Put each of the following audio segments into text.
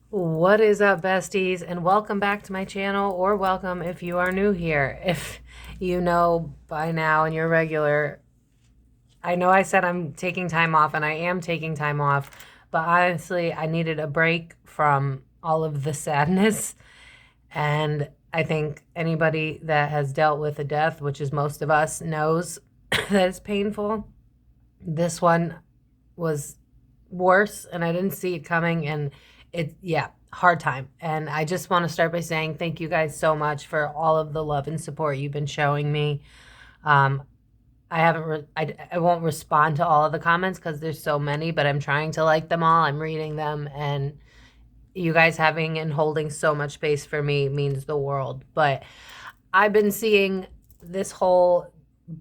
What is up, besties, and welcome back to my channel, or welcome if you are new here. If you know by now and you're regular, I know I said I'm taking time off, and I am taking time off, but honestly, I needed a break from all of the sadness. And I think anybody that has dealt with a death, which is most of us, knows that it's painful. This one was worse, and I didn't see it coming, and hard time. And I just want to start by saying thank you guys so much for all of the love and support you've been showing me. I won't respond to all of the comments because there's so many, but I'm trying to like them all. I'm reading them, and you guys having and holding so much space for me means the world. But I've been seeing this whole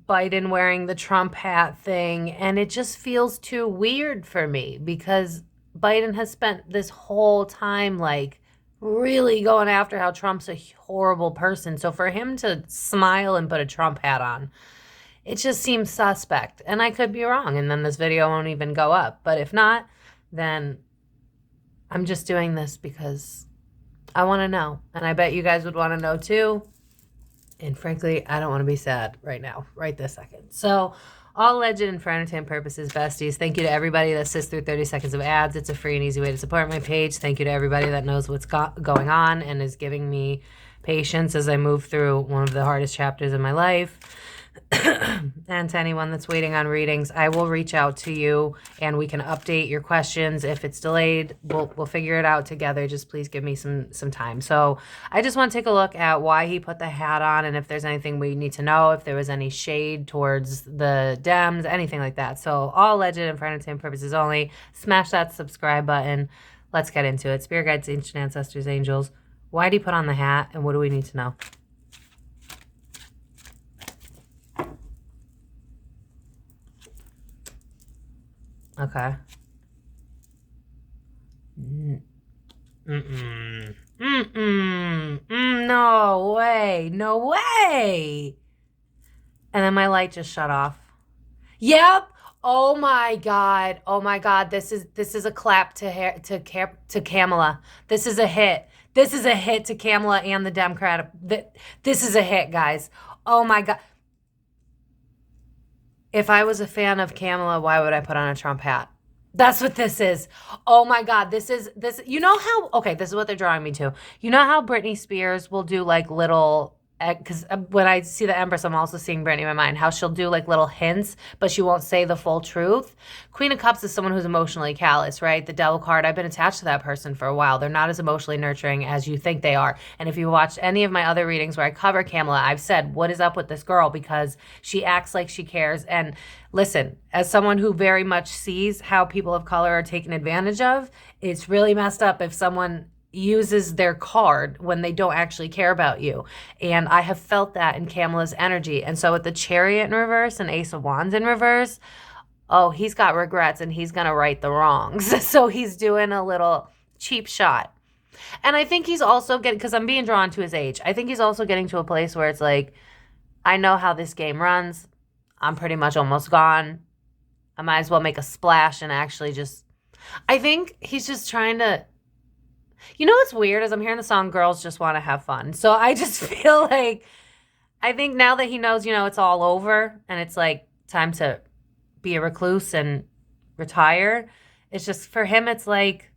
Biden wearing the Trump hat thing, and it just feels too weird for me because Biden has spent this whole time like really going after how Trump's a horrible person. So for him to smile and put a Trump hat on, it just seems suspect. And I could be wrong, and then this video won't even go up. But if not, then I'm just doing this because I want to know. And I bet you guys would want to know too. And frankly, I don't want to be sad right now, right this second. So all legend and for entertainment purposes, besties. Thank you to everybody that sits through 30 seconds of ads. It's a free and easy way to support my page. Thank you to everybody that knows what's going on and is giving me patience as I move through one of the hardest chapters in my life. And to anyone that's waiting on readings, I will reach out to you and we can update your questions. If it's delayed, we'll figure it out together. Just please give me some time. So I just want to take a look at why he put the hat on and if there's anything we need to know, if there was any shade towards the Dems, anything like that. So all legend and for entertainment purposes only. Smash that subscribe button. Let's get into it. Spirit guides, ancient ancestors, angels. Why did he put on the hat and what do we need to know? Okay. No way. No way. And then my light just shut off. Yep. Oh my God. Oh my God. This is a clap to Kamala. This is a hit. This is a hit to Kamala and the Democrat. This is a hit, guys. Oh my God. If I was a fan of Kamala, why would I put on a Trump hat? That's what this is. Oh my God, this. You know how, okay, this is what they're drawing me to. You know how Britney Spears will do like little, because when I see the Empress, I'm also seeing Britney in my mind, how she'll do like little hints, but she won't say the full truth. Queen of Cups is someone who's emotionally callous, right? The Devil card, I've been attached to that person for a while. They're not as emotionally nurturing as you think they are. And if you watched any of my other readings where I cover Kamala, I've said, what is up with this girl? Because she acts like she cares. And listen, as someone who very much sees how people of color are taken advantage of, it's really messed up if someone uses their card when they don't actually care about you. And I have felt that in Kamala's energy. And so with the Chariot in reverse and Ace of Wands in reverse, oh, he's got regrets and he's going to right the wrongs. So he's doing a little cheap shot. And I think he's also getting, because I'm being drawn to his age, I think he's also getting to a place where it's like, I know how this game runs. I'm pretty much almost gone. I might as well make a splash and actually just, I think he's just trying to, you know what's weird is I'm hearing the song Girls Just Want to Have Fun. So I just feel like, I think now that he knows, it's all over and it's like time to be a recluse and retire, it's just, for him, it's like,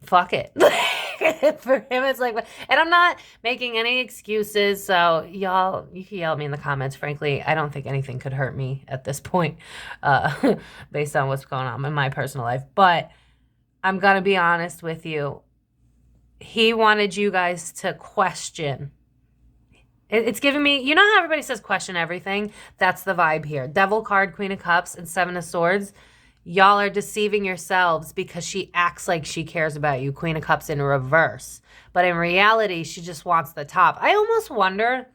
fuck it. For him, it's like, and I'm not making any excuses. So y'all, you can yell at me in the comments. Frankly, I don't think anything could hurt me at this point, based on what's going on in my personal life. But I'm going to be honest with you. He wanted you guys to question. It's giving me, you know how everybody says question everything? That's the vibe here. Devil card, Queen of Cups, and Seven of Swords. Y'all are deceiving yourselves because she acts like she cares about you. Queen of Cups in reverse. But in reality, she just wants the top. I almost wonder,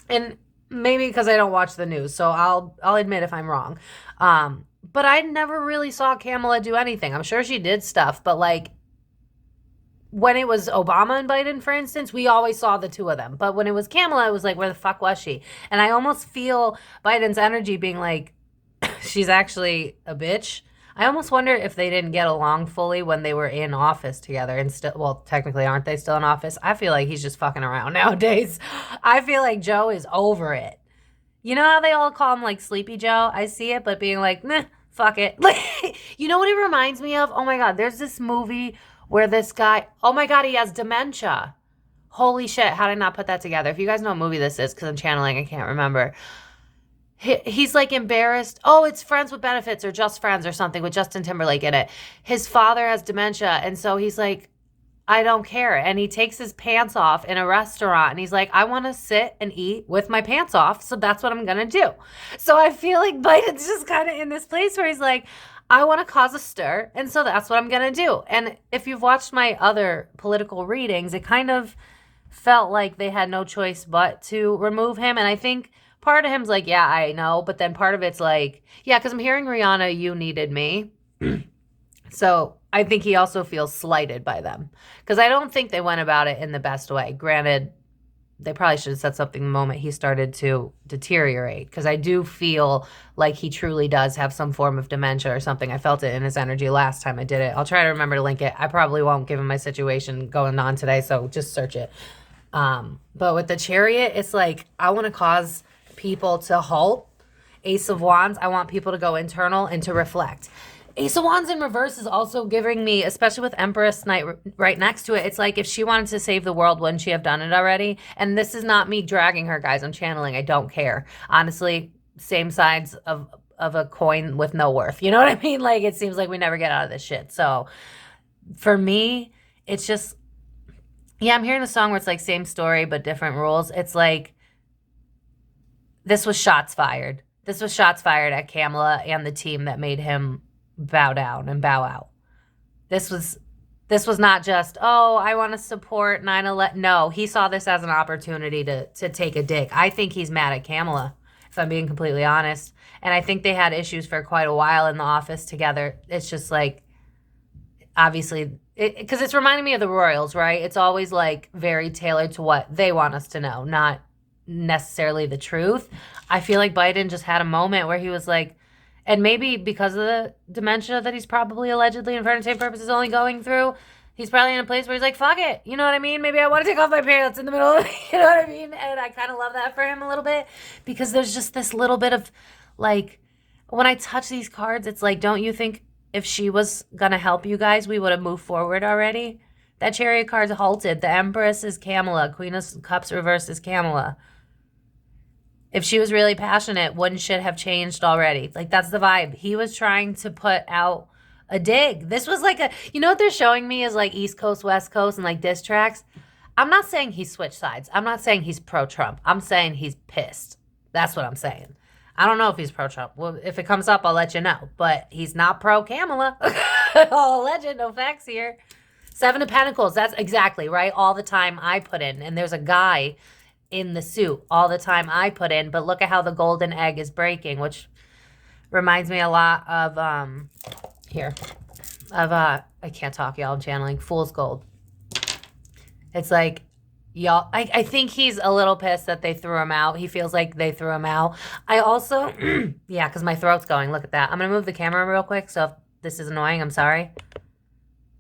and maybe because I don't watch the news, so I'll admit if I'm wrong. But I never really saw Kamala do anything. I'm sure she did stuff, but like, when it was Obama and Biden, for instance, we always saw the two of them. But when it was Kamala, it was like, where the fuck was she? And I almost feel Biden's energy being like, she's actually a bitch. I almost wonder if they didn't get along fully when they were in office together. And still, well, technically, aren't they still in office? I feel like he's just fucking around nowadays. I feel like Joe is over it. You know how they all call him like Sleepy Joe? I see it, but being like, nah, fuck it. Like, you know what it reminds me of? Oh my God, there's this movie where this guy, oh my God, he has dementia. Holy shit, how did I not put that together? If you guys know what movie this is, because I'm channeling, I can't remember. He's like embarrassed. Oh, it's Friends with Benefits or Just Friends or something with Justin Timberlake in it. His father has dementia, and so he's like, I don't care. And he takes his pants off in a restaurant, and he's like, I want to sit and eat with my pants off, so that's what I'm going to do. So I feel like Biden's just kind of in this place where he's like, I want to cause a stir, and so that's what I'm going to do. And if you've watched my other political readings, it kind of felt like they had no choice but to remove him. And I think part of him's like, yeah, I know. But then part of it's like, yeah, because I'm hearing Rihanna, you needed me. So I think he also feels slighted by them. Because I don't think they went about it in the best way. Granted, they probably should have said something the moment he started to deteriorate. Because I do feel like he truly does have some form of dementia or something. I felt it in his energy last time I did it. I'll try to remember to link it. I probably won't given my situation going on today, so just search it. But with the Chariot, it's like, I want to cause people to halt. Ace of Wands, I want people to go internal and to reflect. Ace of Wands in reverse is also giving me, especially with Empress Knight right next to it, it's like if she wanted to save the world, wouldn't she have done it already? And this is not me dragging her, guys. I'm channeling. I don't care. Honestly, same sides of a coin with no worth. You know what I mean? Like, it seems like we never get out of this shit. So for me, it's just, yeah, I'm hearing a song where it's like same story but different rules. It's like, this was shots fired. This was shots fired at Kamala and the team that made him bow down and bow out. This was not just, oh, I want to support 9/11. No, he saw this as an opportunity to take a dig. I think he's mad at Kamala, if I'm being completely honest. And I think they had issues for quite a while in the office together. It's just like, obviously, because it's reminding me of the Royals, right? It's always like very tailored to what they want us to know, not necessarily the truth. I feel like Biden just had a moment where he was like, and maybe because of the dementia that he's probably allegedly, and for entertainment purposes, only going through, he's probably in a place where he's like, fuck it. You know what I mean? Maybe I want to take off my pants in the middle of it. You know what I mean? And I kind of love that for him a little bit, because there's just this little bit of like, when I touch these cards, it's like, don't you think if she was going to help you guys, we would have moved forward already? That Chariot card's halted. The Empress is Kamala. Queen of Cups reversed is Kamala. If she was really passionate, wouldn't shit have changed already? Like, that's the vibe. He was trying to put out a dig. This was like a, you know what they're showing me is like East Coast, West Coast, and like diss tracks. I'm not saying he switched sides. I'm not saying he's pro-Trump. I'm saying he's pissed. That's what I'm saying. I don't know if he's pro-Trump. Well, if it comes up, I'll let you know. But he's not pro-Kamala. All alleged, no facts here. Seven of Pentacles. That's exactly, right? All the time I put in. And there's a guy in the suit all the time I put in, but look at how the golden egg is breaking, which reminds me a lot of I can't talk, y'all. I'm channeling Fool's Gold. It's like, y'all, I think he's a little pissed that they threw him out. He feels like they threw him out. I also yeah, because my throat's going. Look at that. I'm gonna move the camera real quick, so if this is annoying, I'm sorry.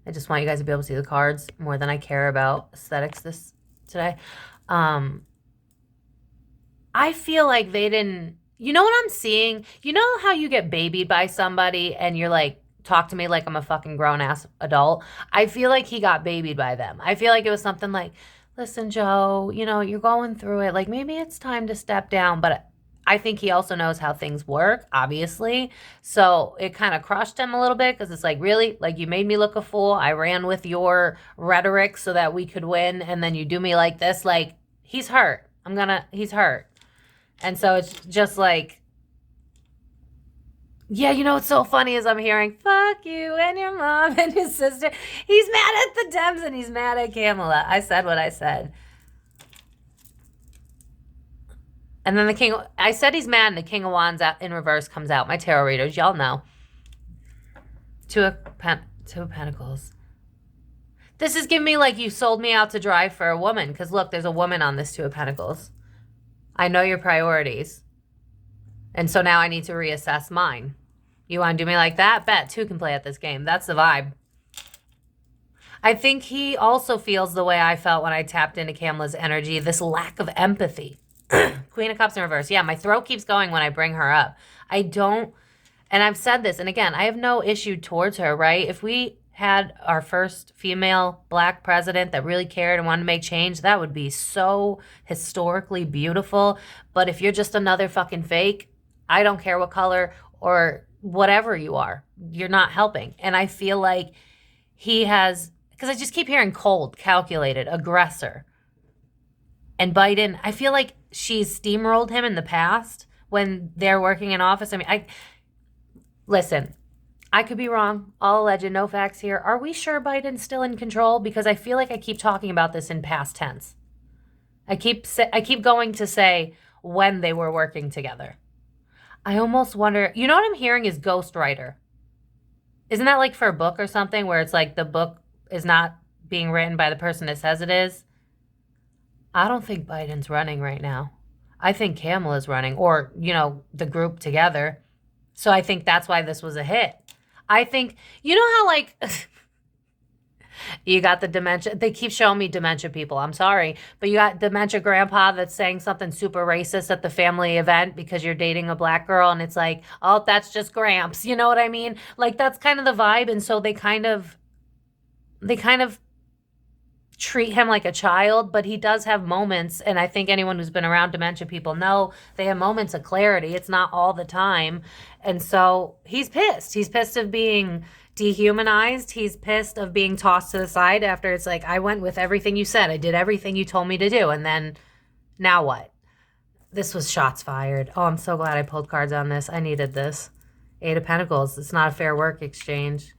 I just want you guys to be able to see the cards more than I care about aesthetics today. I feel like they didn't, you know what I'm seeing? You know how you get babied by somebody and you're like, talk to me like I'm a fucking grown-ass adult? I feel like he got babied by them. I feel like it was something like, listen, Joe, you know, you're going through it. Like, maybe it's time to step down. But I think he also knows how things work, obviously. So it kind of crushed him a little bit, because it's like, really? Like, you made me look a fool. I ran with your rhetoric so that we could win, and then you do me like this. Like, he's hurt. He's hurt. And so it's just like, yeah, you know what's so funny is I'm hearing, fuck you and your mom and his sister. He's mad at the Dems and he's mad at Kamala. I said what I said. And then the King, I said he's mad, and the King of Wands in reverse comes out. My tarot readers, y'all know. Two of Pentacles. This is giving me like you sold me out to dry for a woman. Because look, there's a woman on this Two of Pentacles. I know your priorities. And so now I need to reassess mine. You want to do me like that? Bet. Two can play at this game. That's the vibe. I think he also feels the way I felt when I tapped into Kamala's energy. This lack of empathy. Queen of Cups in reverse. Yeah, my throat keeps going when I bring her up. I don't, and I've said this, and again, I have no issue towards her, right? If we had our first female Black president that really cared and wanted to make change, that would be so historically beautiful. But if you're just another fucking fake, I don't care what color or whatever you are, you're not helping. And I feel like he has, because I just keep hearing cold, calculated, aggressor. And Biden, I feel like she's steamrolled him in the past when they're working in office. I mean, listen, I could be wrong. All alleged, no facts here. Are we sure Biden's still in control? Because I feel like I keep talking about this in past tense. I keep going to say when they were working together. I almost wonder, you know what I'm hearing is ghostwriter. Isn't that like for a book or something where it's like the book is not being written by the person that says it is? I don't think Biden's running right now. I think Kamala's running, or, you know, the group together. So I think that's why this was a hit. I think, you know how like, you got the dementia, they keep showing me dementia people, I'm sorry, but you got dementia grandpa that's saying something super racist at the family event because you're dating a Black girl, and it's like, oh, that's just Gramps, you know what I mean? Like, that's kind of the vibe, and so they kind of treat him like a child, but he does have moments, and I think anyone who's been around dementia people know they have moments of clarity. It's not all the time. And so he's pissed. He's pissed of being dehumanized. He's pissed of being tossed to the side after it's like, I went with everything you said. I did everything you told me to do. And then now what? This was shots fired. Oh, I'm so glad I pulled cards on this. I needed this. Eight of Pentacles. It's not a fair work exchange.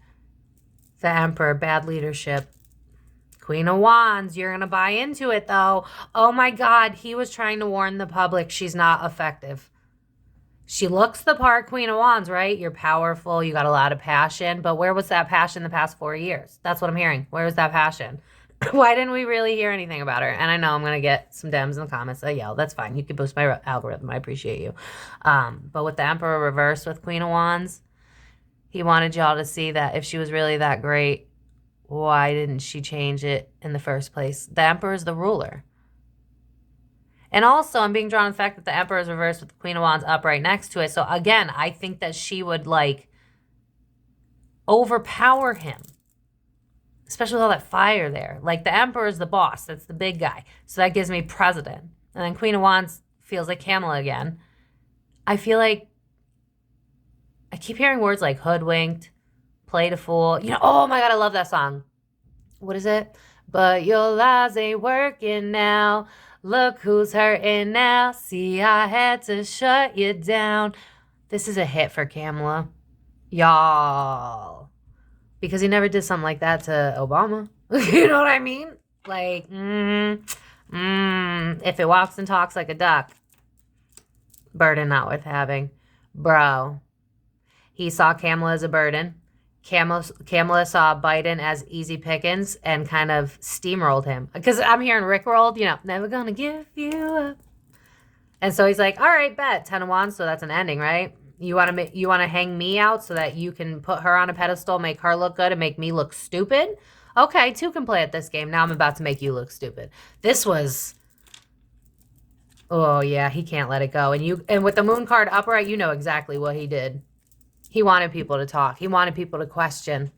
The Emperor, bad leadership. Queen of Wands, you're going to buy into it, though. Oh, my God. He was trying to warn the public she's not effective. She looks the part, Queen of Wands, right? You're powerful. You got a lot of passion. But where was that passion the past 4 years? That's what I'm hearing. Where was that passion? Why didn't we really hear anything about her? And I know I'm going to get some Dems in the comments that yell. That's fine. You can boost my algorithm. I appreciate you. But with the Emperor reversed with Queen of Wands, he wanted y'all to see that if she was really that great, why didn't she change it in the first place? The Emperor is the ruler. And also, I'm being drawn to the fact that the Emperor is reversed with the Queen of Wands up right next to it. So again, I think that she would like overpower him. Especially with all that fire there. Like the Emperor is the boss. That's the big guy. So that gives me president. And then Queen of Wands feels like Kamala again. I feel like I keep hearing words like hoodwinked, played a fool. You know, oh my God, I love that song. What is it? But your lies ain't working now. Look who's hurting now. See, I had to shut you down. This is a hit for Kamala. Y'all. Because he never did something like that to Obama. You know what I mean? Like, if it walks and talks like a duck, burden not worth having. Bro. He saw Kamala as a burden. Kamala saw Biden as easy pickings and kind of steamrolled him. Because I'm hearing rickrolled, you know, never gonna give you up. And so he's like, all right, bet. 10 of Wands, so that's an ending, right? You want to hang me out so that you can put her on a pedestal, make her look good, and make me look stupid? Okay, two can play at this game. Now I'm about to make you look stupid. This was... Oh, yeah, he can't let it go. And with the Moon card upright, you know exactly what he did. He wanted people to talk. He wanted people to question.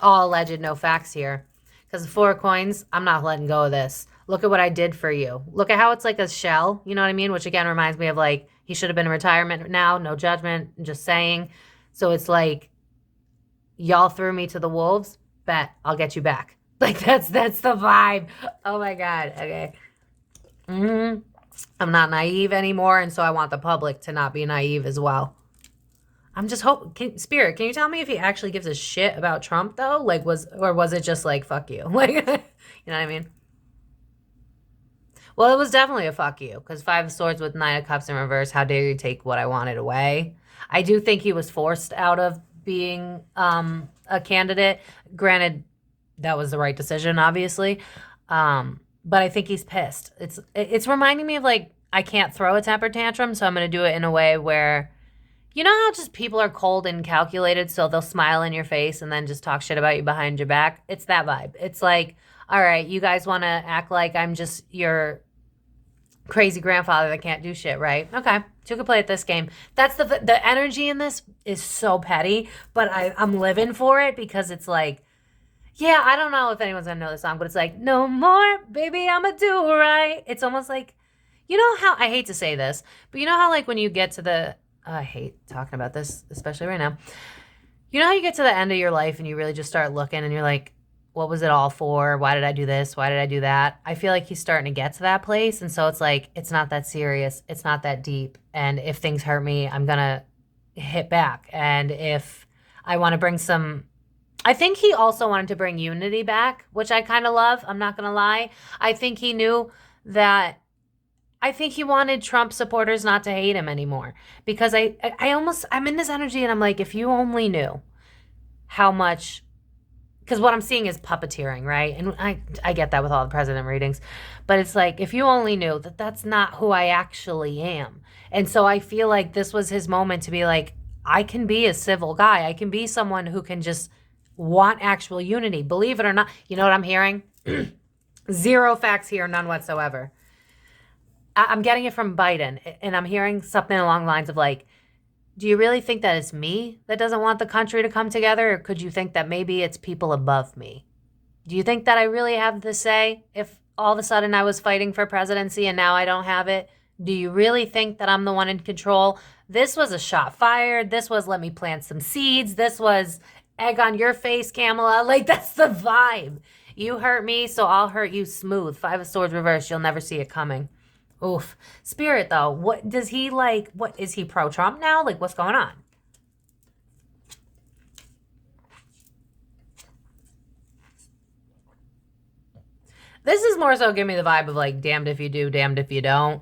All alleged, no facts here. Because the 4 of Coins, I'm not letting go of this. Look at what I did for you. Look at how it's like a shell, you know what I mean? Which again reminds me of like, he should have been in retirement now, no judgment, just saying. So it's like, y'all threw me to the wolves, bet I'll get you back. Like that's the vibe. Oh my God, okay. I'm not naive anymore, and so I want the public to not be naive as well. I'm just hoping, Spirit, can you tell me if he actually gives a shit about Trump though? Like was it just like, fuck you? Like, you know what I mean? Well, it was definitely a fuck you, because 5 of Swords with 9 of Cups in reverse, how dare you take what I wanted away? I do think he was forced out of being a candidate. Granted, that was the right decision, obviously. But I think he's pissed. It's reminding me of like, I can't throw a temper tantrum, so I'm going to do it in a way where, you know how just people are cold and calculated, so they'll smile in your face and then just talk shit about you behind your back? It's that vibe. It's like, all right, you guys want to act like I'm just your crazy grandfather that can't do shit, right? Okay, two can play at this game. That's the energy in this is so petty, but I'm living for it because it's like, yeah, I don't know if anyone's gonna know the song, but it's like, no more, baby, I'ma do right. It's almost like, you know how, I hate to say this, but you know how like when you get to the, I hate talking about this, especially right now. You know how you get to the end of your life and you really just start looking and you're like, what was it all for? Why did I do this? Why did I do that? I feel like he's starting to get to that place. And so it's like, it's not that serious. It's not that deep. And if things hurt me, I'm going to hit back. And if I want to bring some, I think he also wanted to bring unity back, which I kind of love. I'm not going to lie. I think he knew that, I think he wanted Trump supporters not to hate him anymore. Because I'm in this energy and I'm like, if you only knew how much, because what I'm seeing is puppeteering, right? And I get that with all the president readings. But it's like, if you only knew that that's not who I actually am. And so I feel like this was his moment to be like, I can be a civil guy. I can be someone who can just want actual unity. Believe it or not. You know what I'm hearing? Zero facts here, none whatsoever. I'm getting it from Biden. And I'm hearing something along the lines of like, do you really think that it's me that doesn't want the country to come together? Or could you think that maybe it's people above me? Do you think that I really have the say if all of a sudden I was fighting for presidency and now I don't have it? Do you really think that I'm the one in control? This was a shot fired. This was let me plant some seeds. This was egg on your face, Kamala. Like, that's the vibe. You hurt me, so I'll hurt you smooth. 5 of Swords reversed. You'll never see it coming. Oof. Spirit, though, what does he like? What is he pro-Trump now? Like, what's going on? This is more so give me the vibe of like, damned if you do, damned if you don't.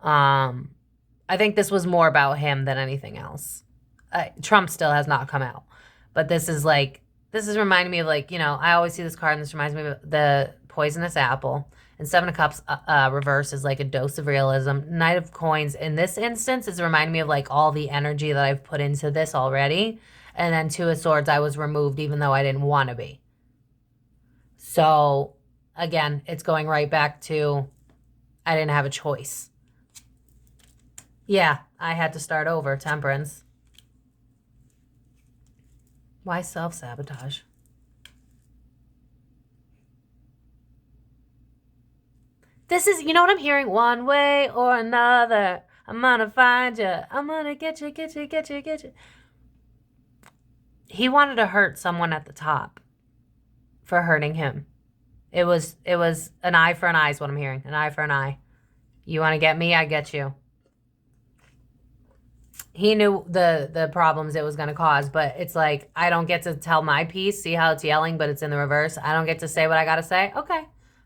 I think this was more about him than anything else. Trump still has not come out. But this is like, this is reminding me of like, you know, I always see this card and this reminds me of the poisonous apple. And 7 of Cups reverse is like a dose of realism. Knight of Coins in this instance is reminding me of like all the energy that I've put into this already. And then 2 of Swords, I was removed even though I didn't want to be. So again, it's going right back to I didn't have a choice. Yeah, I had to start over. Temperance. Why self-sabotage? This is, you know what I'm hearing? One way or another, I'm gonna find you. I'm gonna get you, get you, get you, get you. He wanted to hurt someone at the top for hurting him. It was an eye for an eye is what I'm hearing. An eye for an eye. You want to get me, I get you. He knew the problems it was going to cause, but it's like, I don't get to tell my piece. See how it's yelling, but it's in the reverse. I don't get to say what I got to say. Okay.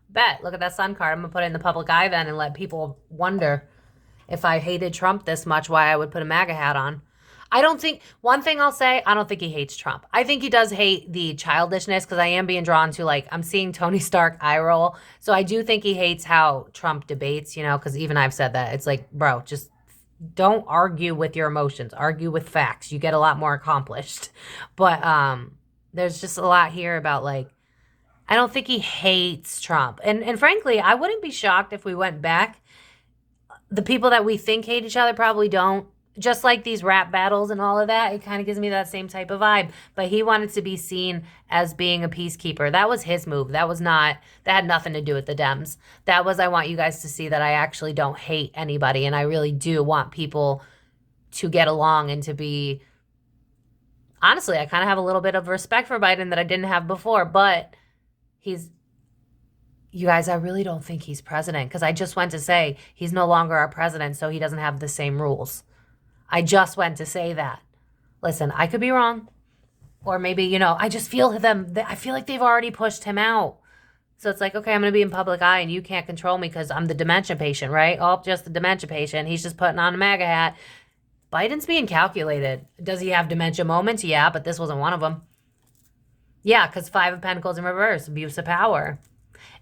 Bet. Look at that sun card. I'm going to put it in the public eye then and let people wonder if I hated Trump this much, why I would put a MAGA hat on. I don't think, one thing I'll say, I don't think he hates Trump. I think he does hate the childishness because I am being drawn to like, I'm seeing Tony Stark eye roll. So I do think he hates how Trump debates, you know, because even I've said that. It's like, bro, just don't argue with your emotions. Argue with facts. You get a lot more accomplished. But there's just a lot here about like, I don't think he hates Trump. And frankly, I wouldn't be shocked if we went back. The people that we think hate each other probably don't. Just like these rap battles and all of that, it kind of gives me that same type of vibe. But he wanted to be seen as being a peacekeeper. That was his move. That had nothing to do with the Dems. That was, I want you guys to see that I actually don't hate anybody. And I really do want people to get along and to be, honestly, I kind of have a little bit of respect for Biden that I didn't have before. But you guys, I really don't think he's president because I just went to say he's no longer our president, so he doesn't have the same rules. I just went to say that. Listen, I could be wrong. Or maybe, you know, I just feel I feel like they've already pushed him out. So it's like, okay, I'm going to be in public eye and you can't control me because I'm the dementia patient, right? Oh, just the dementia patient. He's just putting on a MAGA hat. Biden's being calculated. Does he have dementia moments? Yeah, but this wasn't one of them. Yeah, because Five of Pentacles in reverse, abuse of power.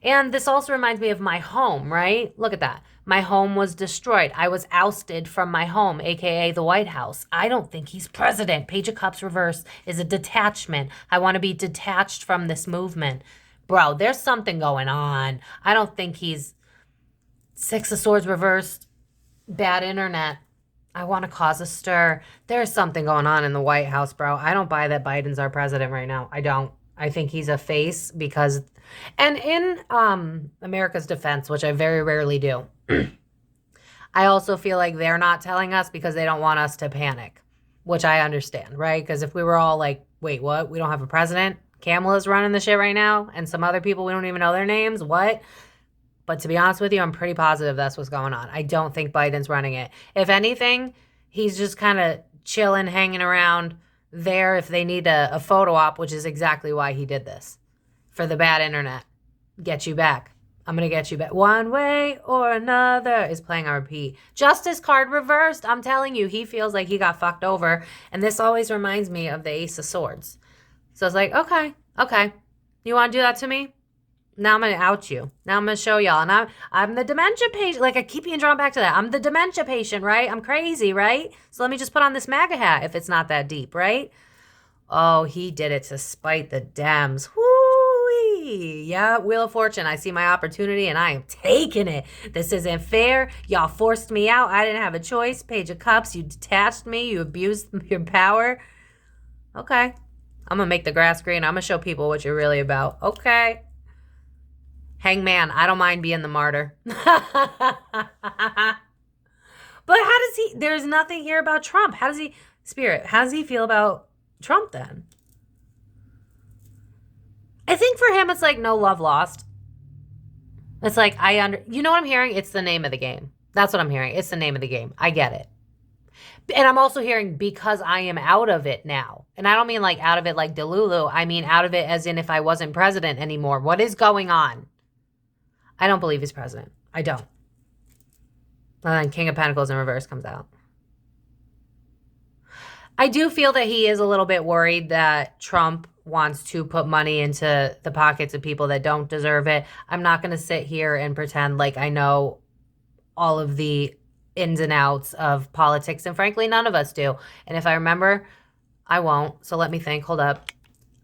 And this also reminds me of my home, right? Look at that. My home was destroyed. I was ousted from my home, aka the White House. I don't think he's president. Page of Cups reverse is a detachment. I want to be detached from this movement. Bro, there's something going on. I don't think he's Six of Swords reversed. Bad internet. I want to cause a stir. There's something going on in the White House, bro. I don't buy that Biden's our president right now. I don't. I think he's a face because, and in America's defense, which I very rarely do, I also feel like they're not telling us because they don't want us to panic, which I understand, right? Because if we were all like, wait, what? We don't have a president? Kamala's running the shit right now, and some other people, we don't even know their names. What? But to be honest with you, I'm pretty positive that's what's going on. I don't think Biden's running it. If anything, he's just kind of chilling, hanging around there if they need a photo op, which is exactly why he did this. For the bad internet. Get you back. I'm going to get you back. One way or another is playing on repeat. Justice card reversed. I'm telling you, he feels like he got fucked over. And this always reminds me of the Ace of Swords. So it's like, okay. You want to do that to me? Now I'm going to out you. Now I'm going to show y'all. And I'm the dementia patient. Like, I keep being drawn back to that. I'm the dementia patient, right? I'm crazy, right? So let me just put on this Maga hat if it's not that deep, right? Oh, he did it to spite the Dems. Woo-wee. Yeah, Wheel of Fortune. I see my opportunity and I am taking it. This isn't fair. Y'all forced me out. I didn't have a choice. Page of Cups. You detached me. You abused your power. Okay. I'm going to make the grass green. I'm going to show people what you're really about. Okay. Hangman, I don't mind being the martyr. But how does he, there's nothing here about Trump. How does he, Spirit, how does he feel about Trump then? I think for him, it's like no love lost. It's like, you know what I'm hearing? It's the name of the game. That's what I'm hearing. It's the name of the game. I get it. And I'm also hearing because I am out of it now. And I don't mean like out of it like Delulu. I mean out of it as in if I wasn't president anymore. What is going on? I don't believe he's president. I don't. And then King of Pentacles in reverse comes out. I do feel that he is a little bit worried that Trump wants to put money into the pockets of people that don't deserve it. I'm not going to sit here and pretend like I know all of the ins and outs of politics. And frankly, none of us do. And if I remember, I won't. So let me think. Hold up.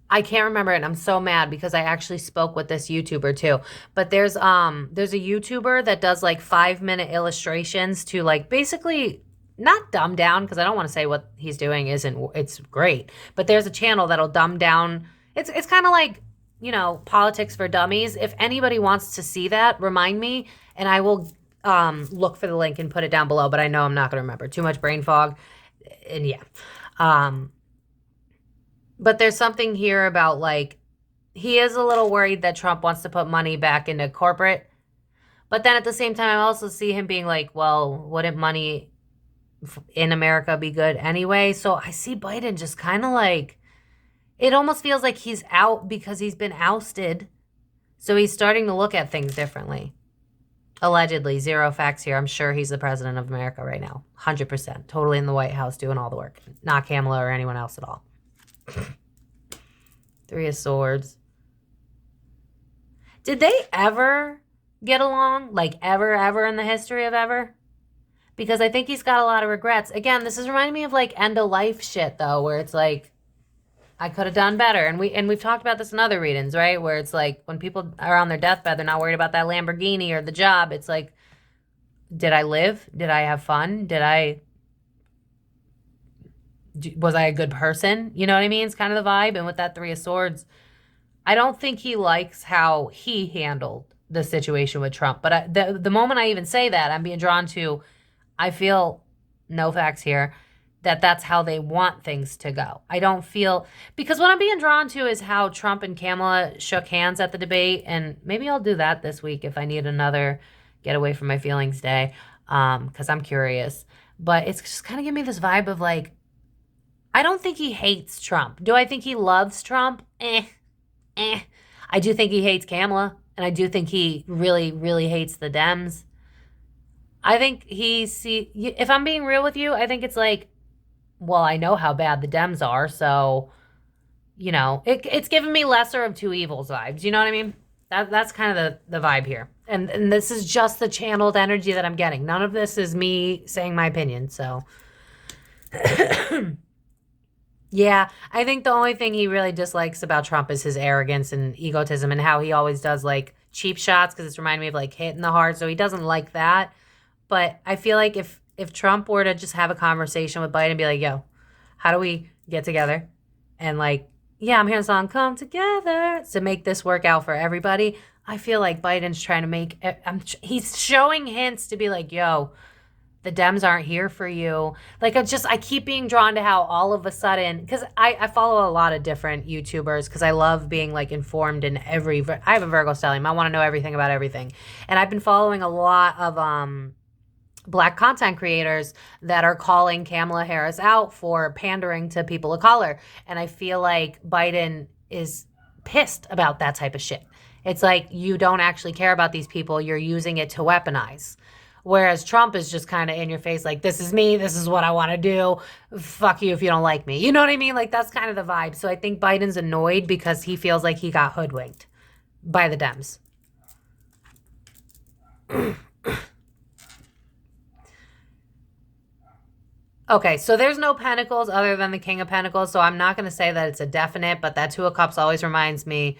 I can't remember it, and I'm so mad because I actually spoke with this YouTuber too. But there's a YouTuber that does like 5-minute illustrations to like basically not dumb down, because I don't want to say what he's doing it's great. But there's a channel that'll dumb down. It's kind of like, you know, politics for dummies. If anybody wants to see that, remind me, and I will look for the link and put it down below. But I know I'm not going to remember. Too much brain fog, and yeah. But there's something here about, like, he is a little worried that Trump wants to put money back into corporate. But then at the same time, I also see him being like, well, wouldn't money in America be good anyway? So I see Biden just kind of like, it almost feels like he's out because he's been ousted. So he's starting to look at things differently. Allegedly, zero facts here. I'm sure he's the president of America right now. 100%. Totally in the White House doing all the work. Not Kamala or anyone else at all. Three of Swords. Did they ever get along? Like ever in the history of ever? Because I think he's got a lot of regrets. Again, this is reminding me of like end of life shit though, where it's like, I could have done better. And we've talked about this in other readings, right? Where it's like when people are on their deathbed, they're not worried about that Lamborghini or the job. It's like, did I live? Did I have fun? Was I a good person? You know what I mean? It's kind of the vibe. And with that Three of Swords, I don't think he likes how he handled the situation with Trump. But the moment I even say that, I'm being drawn to, I feel, no facts here, that that's how they want things to go. I don't feel, because what I'm being drawn to is how Trump and Kamala shook hands at the debate. And maybe I'll do that this week if I need another get away from my feelings day, because I'm curious. But it's just kind of giving me this vibe of like, I don't think he hates Trump. Do I think he loves Trump? I do think he hates Kamala, and I do think he really, really hates the Dems. I think if I'm being real with you, I think it's like, well, I know how bad the Dems are, so you know, it's giving me lesser of two evils vibes. You know what I mean? That's kind of the vibe here. And this is just the channeled energy that I'm getting. None of this is me saying my opinion. So, yeah, I think the only thing he really dislikes about Trump is his arrogance and egotism and how he always does like cheap shots because it's reminding me of like hitting the heart. So he doesn't like that. But I feel like if Trump were to just have a conversation with Biden and be like, yo, how do we get together? And like, yeah, I'm hearing a song, come together to make this work out for everybody. I feel like Biden's trying to make, he's showing hints to be like, yo, the Dems aren't here for you. Like, I keep being drawn to how all of a sudden, because I follow a lot of different YouTubers because I love being like informed in I have a Virgo stellium. I want to know everything about everything. And I've been following a lot of, Black content creators that are calling Kamala Harris out for pandering to people of color. And I feel like Biden is pissed about that type of shit. It's like, you don't actually care about these people. You're using it to weaponize. Whereas Trump is just kind of in your face like, this is me. This is what I want to do. Fuck you if you don't like me. You know what I mean? Like, that's kind of the vibe. So I think Biden's annoyed because he feels like he got hoodwinked by the Dems. Okay, so there's no pentacles other than the King of Pentacles, so I'm not going to say that it's a definite, but that Two of Cups always reminds me,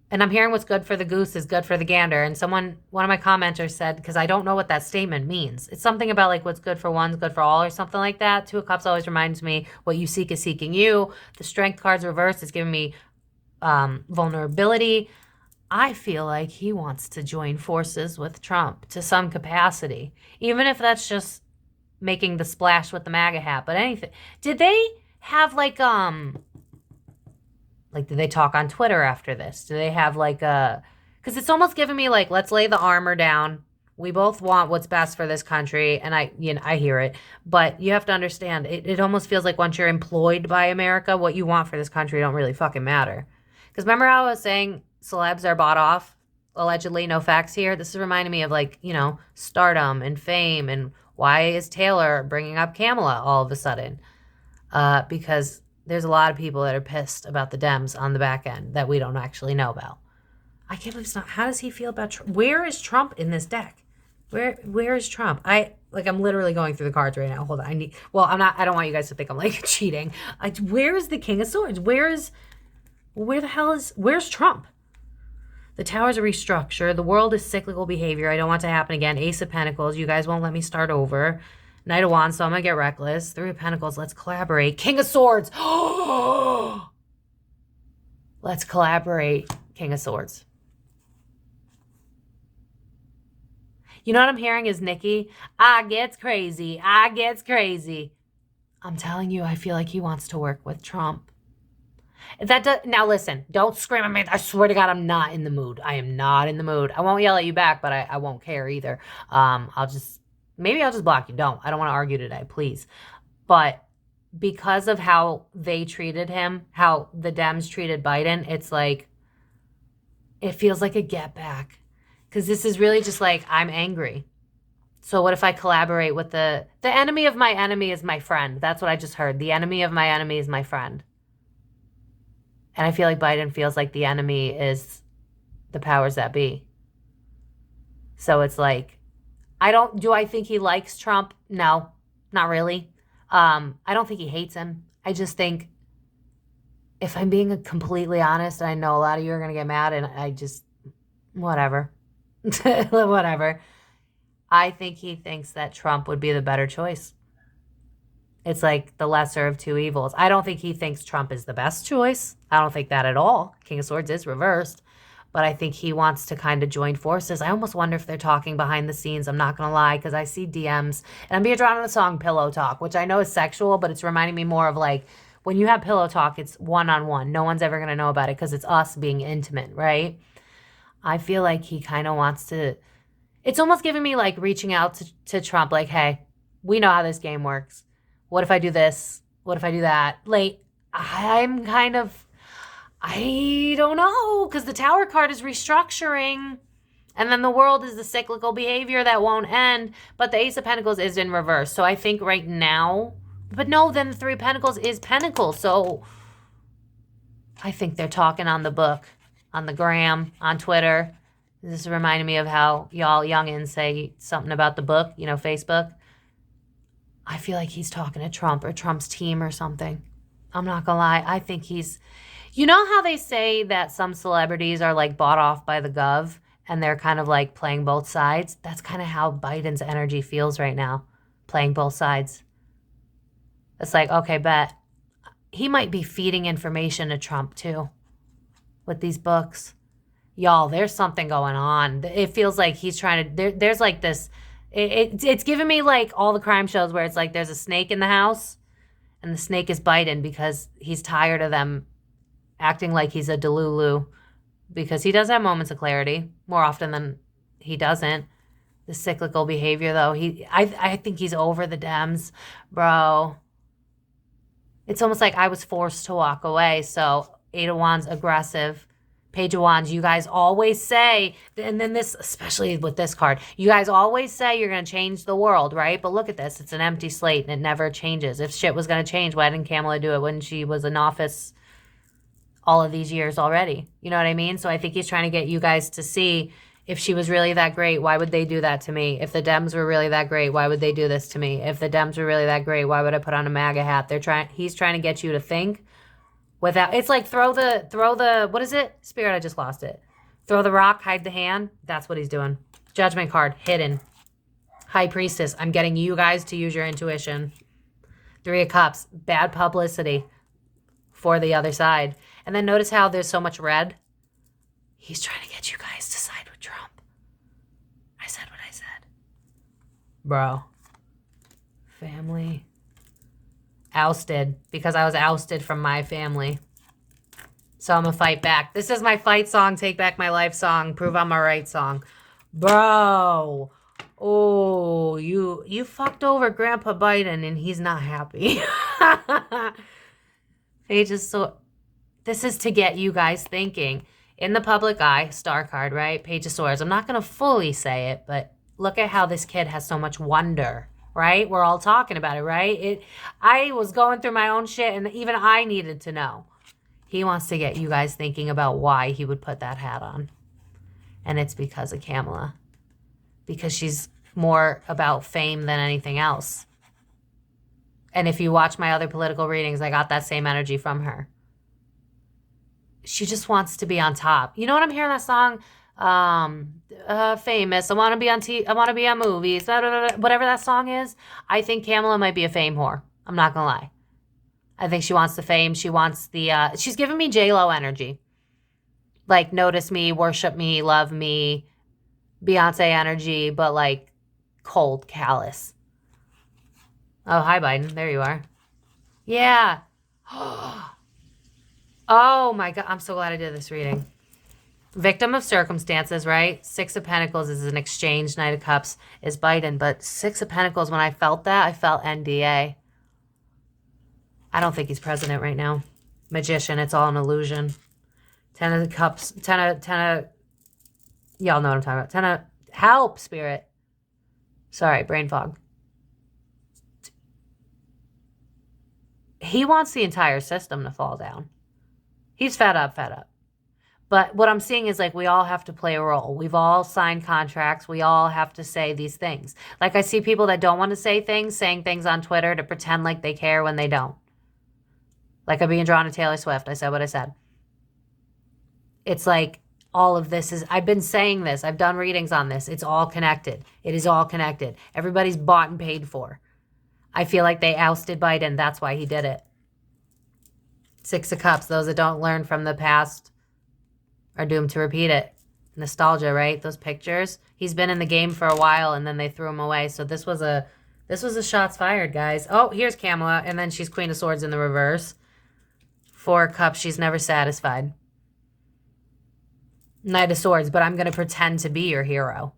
and I'm hearing what's good for the goose is good for the gander, and one of my commenters said, because I don't know what that statement means, it's something about like what's good for one is good for all or something like that. Two of Cups always reminds me what you seek is seeking you. The Strength card's reversed is giving me vulnerability. I feel like he wants to join forces with Trump to some capacity, even if that's just making the splash with the Maga hat, but anything. Did they have like did they talk on Twitter after this? Do they have like because it's almost giving me like, let's lay the armor down. We both want what's best for this country, and I hear it, but you have to understand, it almost feels like once you're employed by America, what you want for this country don't really fucking matter. Because remember how I was saying celebs are bought off? Allegedly, no facts here. This is reminding me of like, stardom and fame, and why is Taylor bringing up Kamala all of a sudden? Because there's a lot of people that are pissed about the Dems on the back end that we don't actually know about. I can't believe it's not. How does he feel about Trump? Where is Trump in this deck? Where is Trump? I'm literally going through the cards right now. Hold on. I don't want you guys to think I'm like cheating. Where is the King of Swords? Where's Trump? The Tower's a restructure. The world is cyclical behavior. I don't want it to happen again. Ace of Pentacles. You guys won't let me start over. Knight of Wands, so I'm going to get reckless. Three of Pentacles. Let's collaborate. King of Swords. Let's collaborate. King of Swords. You know what I'm hearing is Nikki. I gets crazy. I'm telling you, I feel like he wants to work with Trump. Now listen, don't scream at me. I swear to God, I'm not in the mood. I am not in the mood. I won't yell at you back, but I won't care either. Maybe I'll just block you. I don't want to argue today, please. But because of how they treated him, how the Dems treated Biden, it's like, it feels like a get back. Because this is really just like, I'm angry. So what if I collaborate with the enemy of my enemy is my friend? That's what I just heard. The enemy of my enemy is my friend. And I feel like Biden feels like the enemy is the powers that be. So it's like, do I think he likes Trump? No, not really. I don't think he hates him. I just think, if I'm being completely honest, and I know a lot of you are going to get mad, and I just, whatever. Whatever. I think he thinks that Trump would be the better choice. It's like the lesser of two evils. I don't think he thinks Trump is the best choice. I don't think that at all. King of Swords is reversed. But I think he wants to kind of join forces. I almost wonder if they're talking behind the scenes. I'm not going to lie, because I see DMs. And I'm being drawn to the song Pillow Talk, which I know is sexual, but it's reminding me more of like, when you have pillow talk, it's one-on-one. No one's ever going to know about it because it's us being intimate, right? I feel like he kind of wants to... It's almost giving me like reaching out to Trump, like, hey, we know how this game works. What if I do this? What if I do that? Like, I don't know, because the Tower card is restructuring, and then the world is the cyclical behavior that won't end, but the Ace of Pentacles is in reverse. So I think right now, but no, then the Three of Pentacles is Pentacles. So I think they're talking on the book, on the gram, on Twitter. This is reminding me of how y'all youngins say something about the book, you know, Facebook. I feel like he's talking to Trump or Trump's team or something. I'm not gonna lie. I think he's... You know how they say that some celebrities are like bought off by the gov and they're kind of like playing both sides? That's kind of how Biden's energy feels right now, playing both sides. It's like, okay, bet. He might be feeding information to Trump too with these books. Y'all, there's something going on. It feels like he's trying to... There's like this... It's giving me like all the crime shows where it's like there's a snake in the house and the snake is Biden because he's tired of them acting like he's a Delulu, because he does have moments of clarity more often than he doesn't. The cyclical behavior, though, I think he's over the Dems, bro. It's almost like I was forced to walk away. So Eight of Wands, aggressive. Page of Wands, you guys always say, and then this, especially with this card, you guys always say you're going to change the world, right? But look at this. It's an empty slate and it never changes. If shit was going to change, why didn't Kamala do it when she was in office all of these years already? You know what I mean? So I think he's trying to get you guys to see, if she was really that great, why would they do that to me? If the Dems were really that great, why would they do this to me? If the Dems were really that great, why would I put on a MAGA hat? He's trying to get you to think without, it's like throw the, what is it? Spirit, I just lost it. Throw the rock, hide the hand. That's what he's doing. Judgment card, hidden. High Priestess, I'm getting you guys to use your intuition. Three of Cups, bad publicity for the other side. And then notice how there's so much red. He's trying to get you guys to side with Trump. I said what I said. Bro. Family. Ousted. Because I was ousted from my family. So I'm going to fight back. This is my fight song, take back my life song, prove I'm alright song. Bro. Oh, you fucked over Grandpa Biden and he's not happy. This is to get you guys thinking. In the public eye, star card, right? Page of Swords. I'm not going to fully say it, but look at how this kid has so much wonder, right? We're all talking about it, right? I was going through my own shit, and even I needed to know. He wants to get you guys thinking about why he would put that hat on. And it's because of Kamala. Because she's more about fame than anything else. And if you watch my other political readings, I got that same energy from her. She just wants to be on top. You know what I'm hearing that song? Famous. I want to be on I want to be on movies. Blah, blah, blah, whatever that song is. I think Kamala might be a fame whore. I'm not going to lie. I think she wants the fame. She wants the... she's giving me J-Lo energy. Like, notice me, worship me, love me. Beyonce energy, but like cold, callous. Oh, hi, Biden. There you are. Yeah. Oh my God, I'm so glad I did this reading. Victim of circumstances, right? Six of Pentacles is an exchange. Knight of Cups is Biden. But Six of Pentacles, when I felt that, I felt NDA. I don't think he's president right now. Magician, it's all an illusion. Ten of the Cups, ten of, y'all know what I'm talking about. Ten of, help, Spirit. Sorry, brain fog. He wants the entire system to fall down. He's fed up. But what I'm seeing is like we all have to play a role. We've all signed contracts. We all have to say these things. Like I see people that don't want to say things, saying things on Twitter to pretend like they care when they don't. Like I'm being drawn to Taylor Swift. I said what I said. It's like all of this is, I've been saying this. I've done readings on this. It's all connected. It is all connected. Everybody's bought and paid for. I feel like they ousted Biden. That's why he did it. Six of Cups, those that don't learn from the past are doomed to repeat it. Nostalgia, right? Those pictures. He's been in the game for a while and then they threw him away. So this was a shots fired, guys. Oh, here's Kamala, and then she's Queen of Swords in the reverse. Four of Cups, she's never satisfied. Knight of Swords, but I'm going to pretend to be your hero.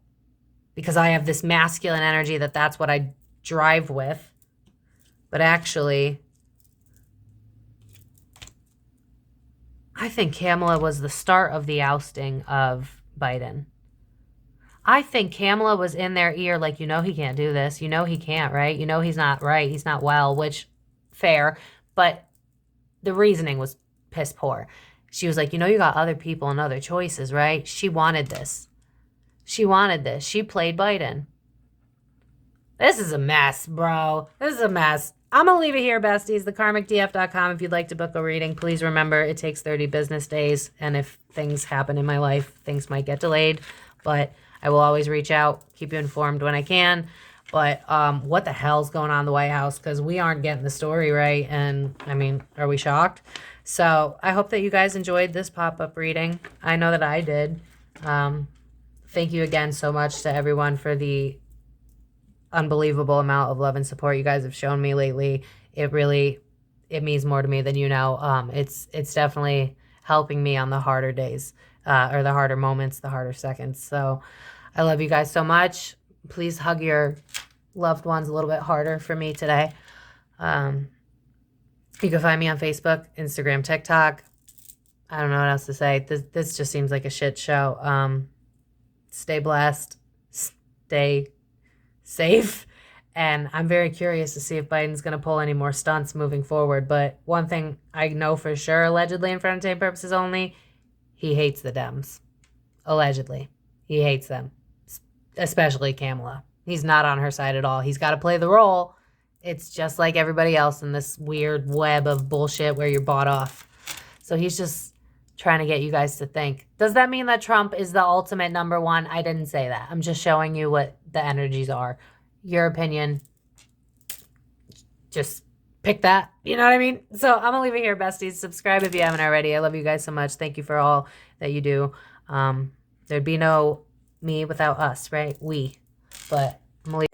Because I have this masculine energy that's what I drive with. But actually, I think Kamala was the start of the ousting of Biden. I think Kamala was in their ear like, you know he can't do this. You know he can't, right? You know he's not right. He's not well, which, fair. But the reasoning was piss poor. She was like, you know, you got other people and other choices, right? She wanted this. She wanted this. She played Biden. This is a mess, bro. This is a mess. I'm going to leave it here, besties. thekarmicdf.com. If you'd like to book a reading, please remember it takes 30 business days. And if things happen in my life, things might get delayed. But I will always reach out, keep you informed when I can. But what the hell's going on in the White House? Because we aren't getting the story right. And, I mean, are we shocked? So I hope that you guys enjoyed this pop-up reading. I know that I did. Thank you again so much to everyone for the unbelievable amount of love and support you guys have shown me lately. It means more to me than you know. It's definitely helping me on the harder days, or the harder moments, the harder seconds. So I love you guys so much. Please hug your loved ones a little bit harder for me today. You can find me on Facebook, Instagram, TikTok. I don't know what else to say. This just seems like a shit show. Stay blessed. Stay safe. And I'm very curious to see if Biden's going to pull any more stunts moving forward. But one thing I know for sure, allegedly in frontier purposes only, he hates the Dems. Allegedly. He hates them. Especially Kamala. He's not on her side at all. He's got to play the role. It's just like everybody else in this weird web of bullshit where you're bought off. So he's just trying to get you guys to think. Does that mean that Trump is the ultimate number one? I didn't say that. I'm just showing you what the energies are. Your opinion. Just pick that. You know what I mean? So I'm going to leave it here, besties. Subscribe if you haven't already. I love you guys so much. Thank you for all that you do. There'd be no me without us, right? We. But I'm going to leave